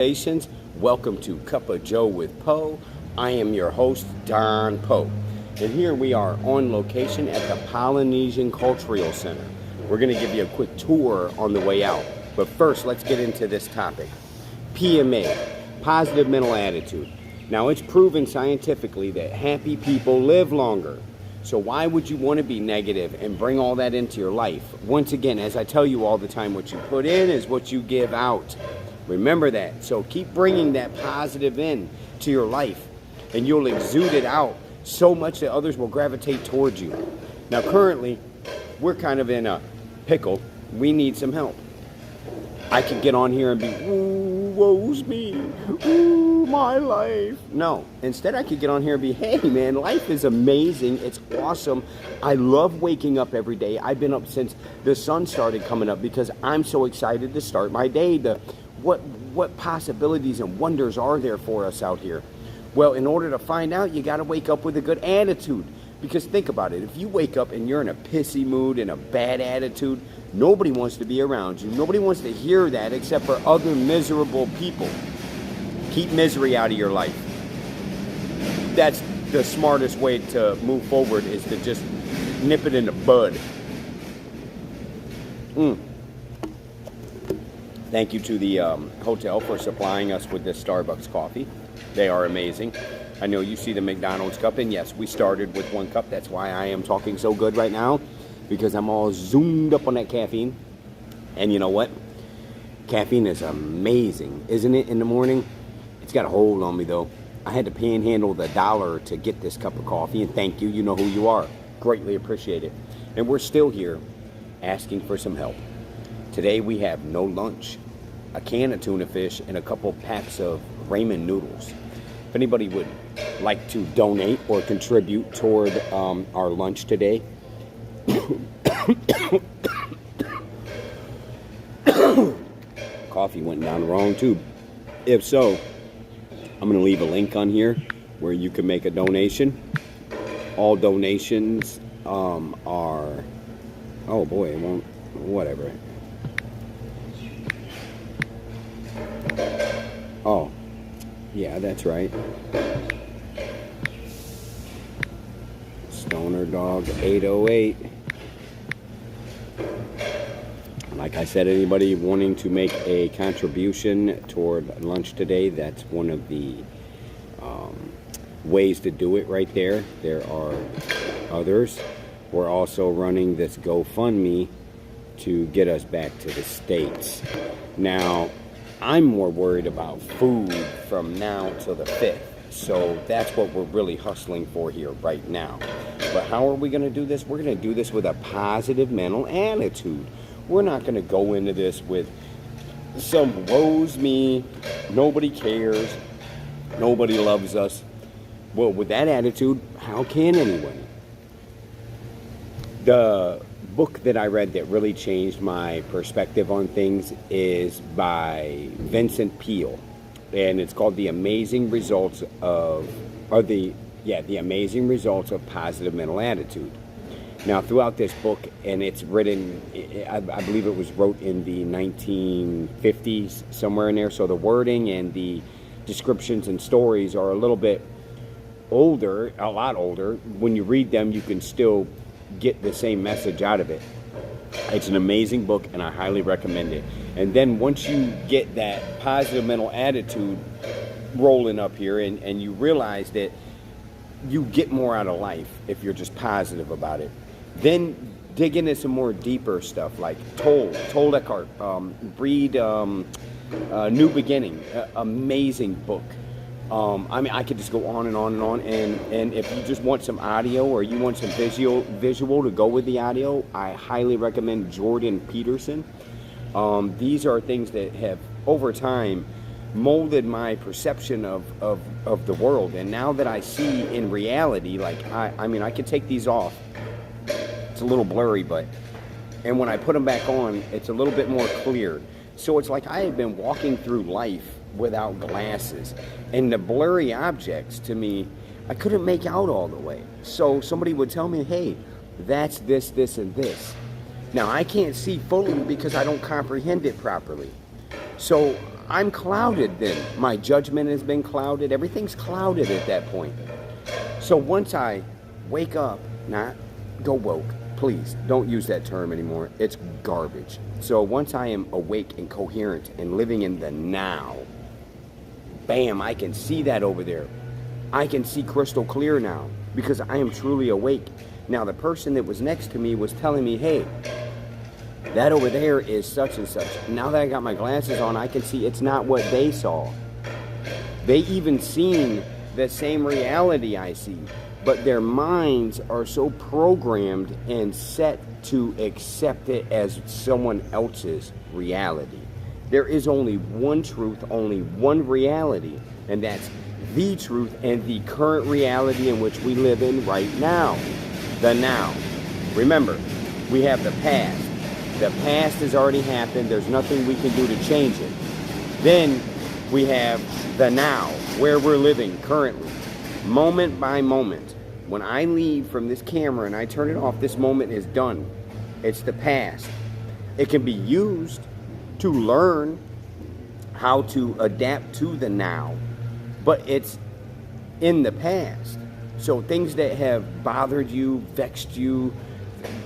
Salutations. Welcome to Cup of Joe with Poe. I am your host, Don Poe. And here we are on location at the Polynesian Cultural Center. We're going to give you a quick tour on the way out. But first, let's get into this topic. PMA, positive mental attitude. Now, it's proven scientifically that happy people live longer. So why would you want to be negative and bring all that into your life? Once again, as I tell you all the time, what you put in is what you give out. Remember that. So keep bringing that positive in to your life, and you'll exude it out so much that others will gravitate towards you. Now, currently, we're kind of in a pickle. We need some help. I could get on here and be, ooh, woe's me, ooh, my life. No, instead I could get on here and be, hey man, life is amazing, it's awesome. I love waking up every day. I've been up since the sun started coming up because I'm so excited to start my day. What possibilities and wonders are there for us out here? Well, in order to find out, you got to wake up with a good attitude. Because think about it, if you wake up and you're in a pissy mood and a bad attitude, nobody wants to be around you. Nobody wants to hear that except for other miserable people. Keep misery out of your life. That's the smartest way to move forward, is to just nip it in the bud. Thank you to the hotel for supplying us with this Starbucks coffee. They are amazing. I know you see the McDonald's cup, and yes, we started with one cup. That's why I am talking so good right now, because I'm all zoomed up on that caffeine. And you know what? Caffeine is amazing, isn't it, in the morning? It's got a hold on me, though. I had to panhandle the $1 to get this cup of coffee, and thank you. You know who you are. Greatly appreciate it. And we're still here asking for some help. Today we have no lunch, a can of tuna fish, and a couple packs of ramen noodles. If anybody would like to donate or contribute toward our lunch today, coffee went down the wrong tube. If so, I'm going to leave a link on here where you can make a donation. All donations are, oh boy, it won't, whatever. Oh, yeah, that's right. Stoner Dog 808. Like I said, anybody wanting to make a contribution toward lunch today, that's one of the ways to do it right there. There are others. We're also running this GoFundMe to get us back to the States. Now, I'm more worried about food from now till the 5th. So that's what we're really hustling for here right now. But how are we going to do this? We're going to do this with a positive mental attitude. We're not going to go into this with some woe's me, nobody cares, nobody loves us. Well, with that attitude, how can anyone? The book that I read that really changed my perspective on things is by Vincent Peale, and it's called The Amazing Results of Positive Mental Attitude. Now, throughout this book, and it's written, I believe it was wrote in the 1950s, somewhere in there, so the wording and the descriptions and stories are a little bit older, a lot older. When you read them, you can still get the same message out of it. It's an amazing book, and I highly recommend it. And then once you get that positive mental attitude rolling up here, and you realize that you get more out of life if you're just positive about it, then dig into some more deeper stuff like Toll Eckhart, Breed, New Beginning, amazing book. I mean, I could just go on and on and on. And if you just want some audio or you want some visual to go with the audio, I highly recommend Jordan Peterson. These are things that have, over time, molded my perception of the world. And now that I see in reality, like, I mean, I could take these off. It's a little blurry, and when I put them back on, it's a little bit more clear. So it's like I had been walking through life without glasses, and the blurry objects, to me, I couldn't make out all the way. So somebody would tell me, hey, that's this, this, and this. Now, I can't see fully because I don't comprehend it properly. So I'm clouded then. My judgment has been clouded. Everything's clouded at that point. So once I wake up, not go woke, please don't use that term anymore. It's garbage. So once I am awake and coherent and living in the now, bam, I can see that over there. I can see crystal clear now because I am truly awake. Now the person that was next to me was telling me, hey, that over there is such and such. Now that I got my glasses on, I can see it's not what they saw. They even seen the same reality I see, but their minds are so programmed and set to accept it as someone else's reality. There is only one truth, only one reality, and that's the truth and the current reality in which we live in right now. The now. Remember, we have the past. The past has already happened. There's nothing we can do to change it. Then we have the now, where we're living currently, moment by moment. When I leave from this camera and I turn it off, this moment is done. It's the past. It can be used to learn how to adapt to the now, but it's in the past. So things that have bothered you, vexed you,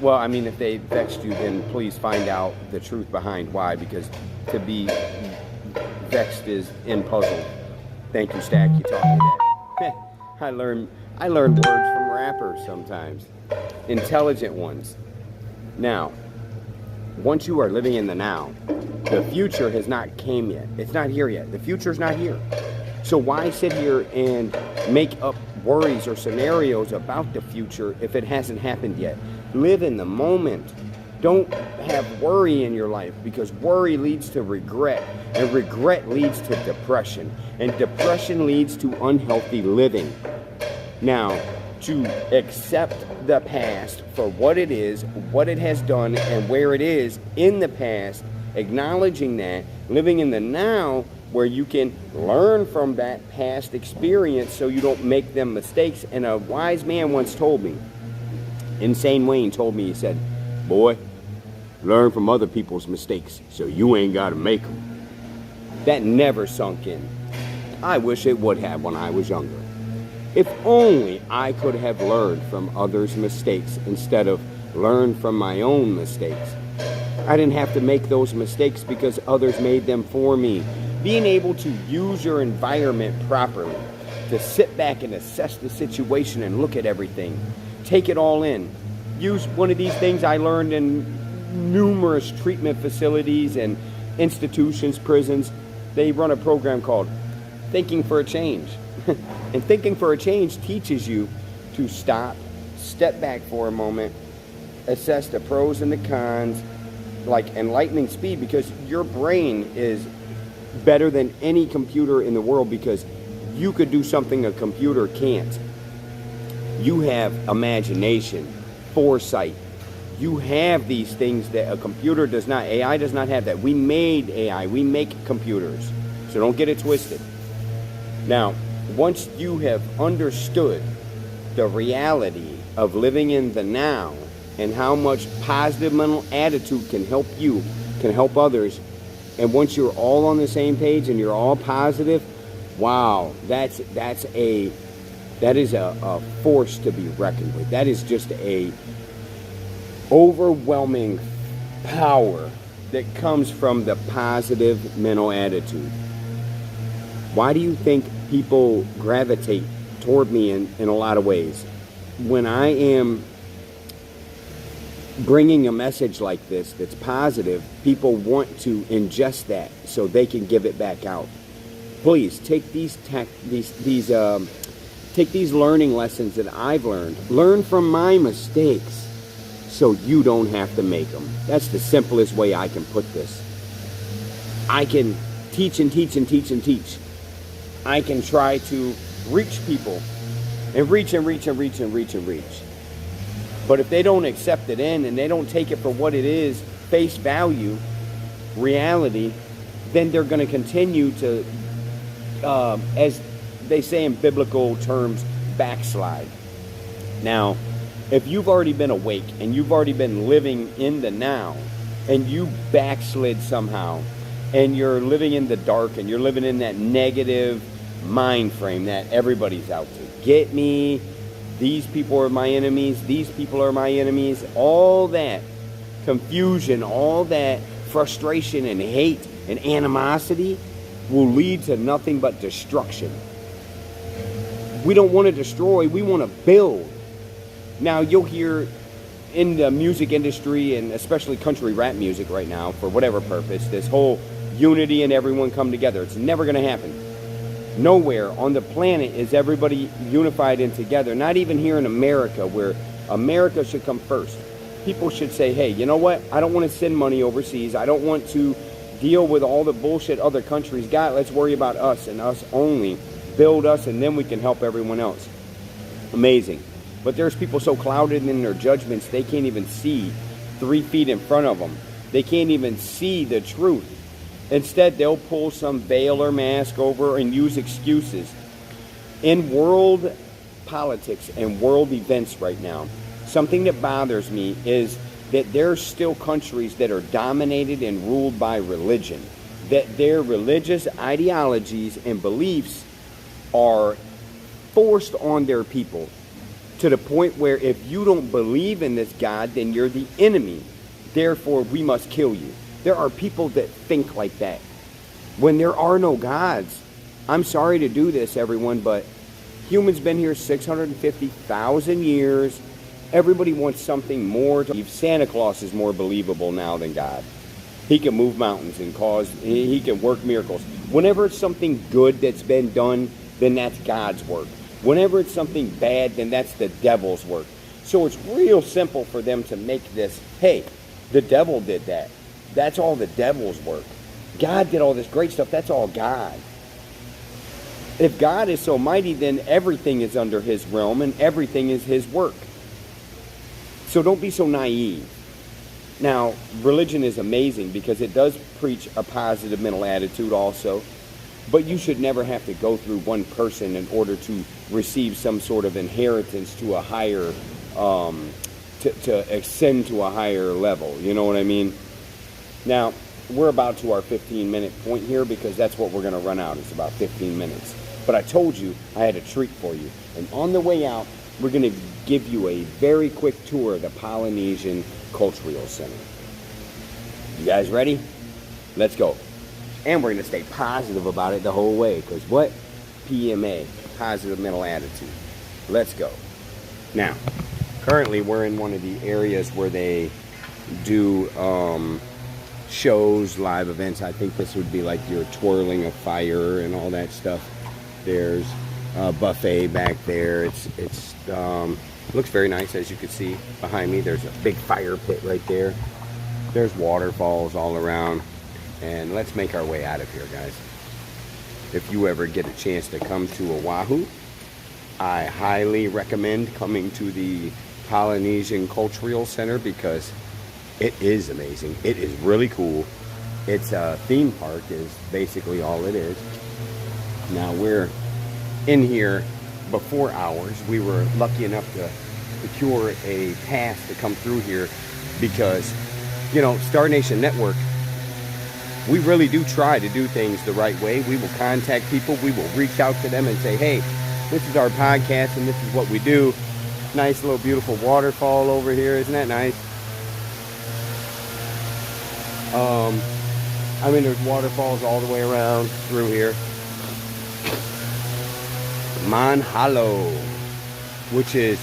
well, I mean, if they vexed you, then please find out the truth behind why, because to be vexed is in puzzle. Thank you, Stack, you taught me that. I learn words from rappers sometimes, intelligent ones. Now, once you are living in the now, the future has not came yet. It's not here yet. The future's not here. So why sit here and make up worries or scenarios about the future if it hasn't happened yet? Live in the moment. Don't have worry in your life, because worry leads to regret, and regret leads to depression, and depression leads to unhealthy living. Now, to accept the past for what it is, what it has done, and where it is in the past, acknowledging that, living in the now, where you can learn from that past experience so you don't make them mistakes. And a wise man once told me, Insane Wayne told me, he said, boy, learn from other people's mistakes so you ain't got to make them. That never sunk in. I wish it would have when I was younger. If only I could have learned from others' mistakes instead of learn from my own mistakes. I didn't have to make those mistakes because others made them for me. Being able to use your environment properly, to sit back and assess the situation and look at everything, take it all in. Use one of these things I learned in numerous treatment facilities and institutions, prisons. They run a program called Thinking for a Change. And Thinking for a Change teaches you to stop, step back for a moment, assess the pros and the cons, like enlightening speed, because your brain is better than any computer in the world, because you could do something a computer can't. You have imagination, foresight. You have these things that a computer does not. AI does not have that. We made AI. We make computers. So don't get it twisted. Now, once you have understood the reality of living in the now and how much positive mental attitude can help you, can help others, and once you're all on the same page and you're all positive, wow, that is a force to be reckoned with. That is just a overwhelming power that comes from the positive mental attitude. Why do you think people gravitate toward me in a lot of ways? When I am bringing a message like this that's positive, people want to ingest that so they can give it back out. Please take these learning lessons that I've learned. Learn from my mistakes so you don't have to make them. That's the simplest way I can put this. I can teach and teach and teach and teach. I can try to reach people and reach and reach and reach and reach and reach. But if they don't accept it in and they don't take it for what it is, face value, reality, then they're going to continue to, as they say in biblical terms, backslide. Now, if you've already been awake and you've already been living in the now and you backslid somehow, and you're living in the dark and you're living in that negative mind frame that everybody's out to get me, these people are my enemies, these people are my enemies, all that confusion, all that frustration and hate and animosity will lead to nothing but destruction. We don't want to destroy, we want to build. Now you'll hear in the music industry, and especially country rap music right now, for whatever purpose, this whole unity and everyone come together. It's never going to happen. Nowhere on the planet is everybody unified and together. Not even here in America, where America should come first. People should say, hey, you know what? I don't want to send money overseas. I don't want to deal with all the bullshit other countries got. Let's worry about us and us only. Build us, and then we can help everyone else. Amazing. But there's people so clouded in their judgments, they can't even see 3 feet in front of them. They can't even see the truth. Instead, they'll pull some veil or mask over and use excuses. In world politics and world events right now, something that bothers me is that there's still countries that are dominated and ruled by religion. That their religious ideologies and beliefs are forced on their people, to the point where if you don't believe in this God, then you're the enemy. Therefore, we must kill you. There are people that think like that. When there are no gods, I'm sorry to do this, everyone, but humans been here 650,000 years. Everybody wants something more. Santa Claus is more believable now than God. He can move mountains and he can work miracles. Whenever it's something good that's been done, then that's God's work. Whenever it's something bad, then that's the devil's work. So it's real simple for them to make this, hey, the devil did that. That's all the devil's work. God did all this great stuff. That's all God. If God is so mighty, then everything is under his realm and everything is his work. So don't be so naive. Now, religion is amazing because it does preach a positive mental attitude also. But you should never have to go through one person in order to receive some sort of inheritance to a higher, to ascend to a higher level. You know what I mean? Now, we're about to our 15-minute point here because that's what we're going to run out. It's about 15 minutes. But I told you I had a treat for you. And on the way out, we're going to give you a very quick tour of the Polynesian Cultural Center. You guys ready? Let's go. And we're going to stay positive about it the whole way. Because what? PMA. Positive mental attitude. Let's go. Now, currently we're in one of the areas where they do shows, live events. I think this would be like your twirling of fire and all that stuff. There's a buffet back there. It's looks very nice, as you can see behind me. There's a big fire pit right there. There's waterfalls all around. And let's make our way out of here, guys. If you ever get a chance to come to Oahu, I highly recommend coming to the Polynesian Cultural Center because it is amazing. It is really cool. It's a theme park is basically all it is. Now we're in here before hours. We were lucky enough to secure a pass to come through here because, you know, Star Nation Network, we really do try to do things the right way. We will contact people. We will reach out to them and say, hey, this is our podcast and this is what we do. Nice little beautiful waterfall over here. Isn't that nice? I mean, there's waterfalls all the way around through here. Mahalo, which is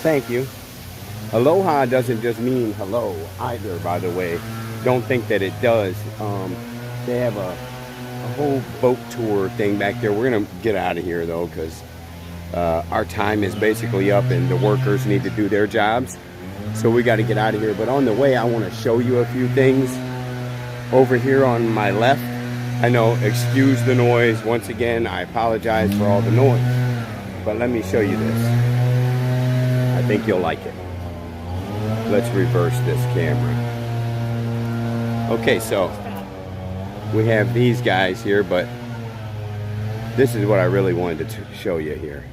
thank you. Aloha doesn't just mean hello either, by the way. Don't think that it does. They have a whole boat tour thing back there. We're gonna get out of here though, because our time is basically up and the workers need to do their jobs. So we got to get out of here. But on the way, I want to show you a few things over here on my left. I know, excuse the noise. Once again, I apologize for all the noise. But let me show you this. I think you'll like it. Let's reverse this camera. Okay, so we have these guys here, but this is what I really wanted to show you here.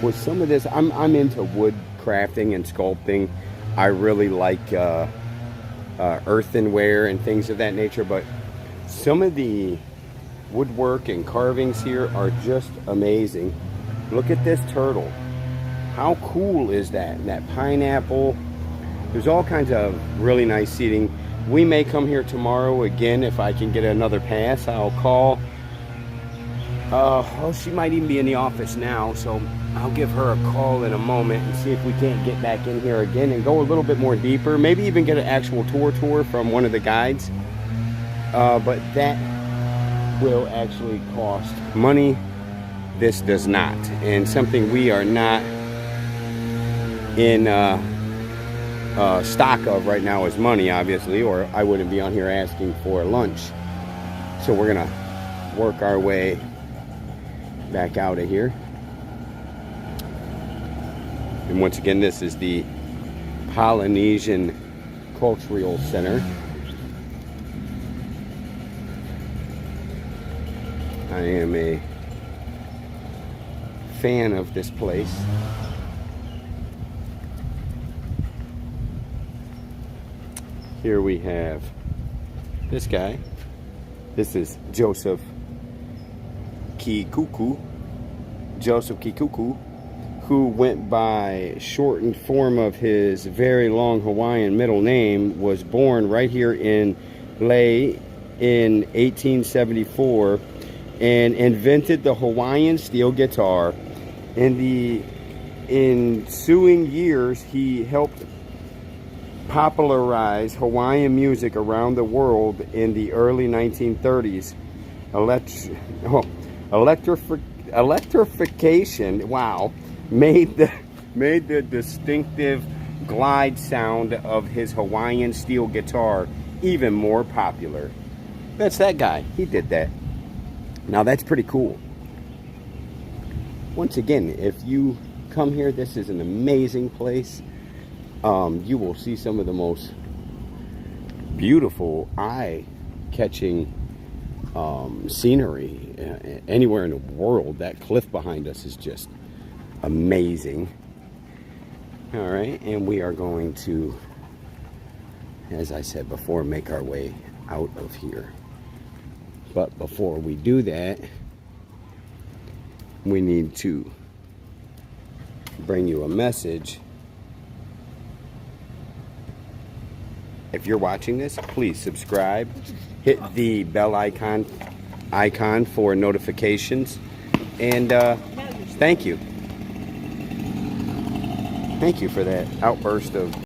With some of this, I'm into wood crafting and sculpting. I really like earthenware and things of that nature. But some of the woodwork and carvings here are just amazing. Look at this turtle. How cool is that? And that pineapple. There's all kinds of really nice seating. We may come here tomorrow again if I can get another pass. I'll call. Oh, she might even be in the office now, so I'll give her a call in a moment and see if we can't get back in here again and go a little bit more deeper. Maybe even get an actual tour from one of the guides. But that will actually cost money. This does not. And something we are not in stock of right now is money, obviously, or I wouldn't be on here asking for lunch. So we're gonna work our way back out of here. And once again, this is the Polynesian Cultural Center. I am a fan of this place. Here we have this guy. This is Joseph Kikuku, who went by shortened form of his very long Hawaiian middle name, was born right here in Lae in 1874 and invented the Hawaiian steel guitar. In the ensuing years, he helped popularize Hawaiian music around the world. In the early 1930s. Electrification, wow, made the distinctive glide sound of his Hawaiian steel guitar even more popular. That's that guy. He did that. Now that's pretty cool. Once again, if you come here, this is an amazing place. You will see some of the most beautiful, eye-catching scenery anywhere in the world. That cliff behind us is just amazing. All right, and we are going to, as I said before, make our way out of here. But before we do that, we need to bring you a message. If you're watching this, please subscribe. Hit the bell icon for notifications. And thank you. Thank you for that outburst of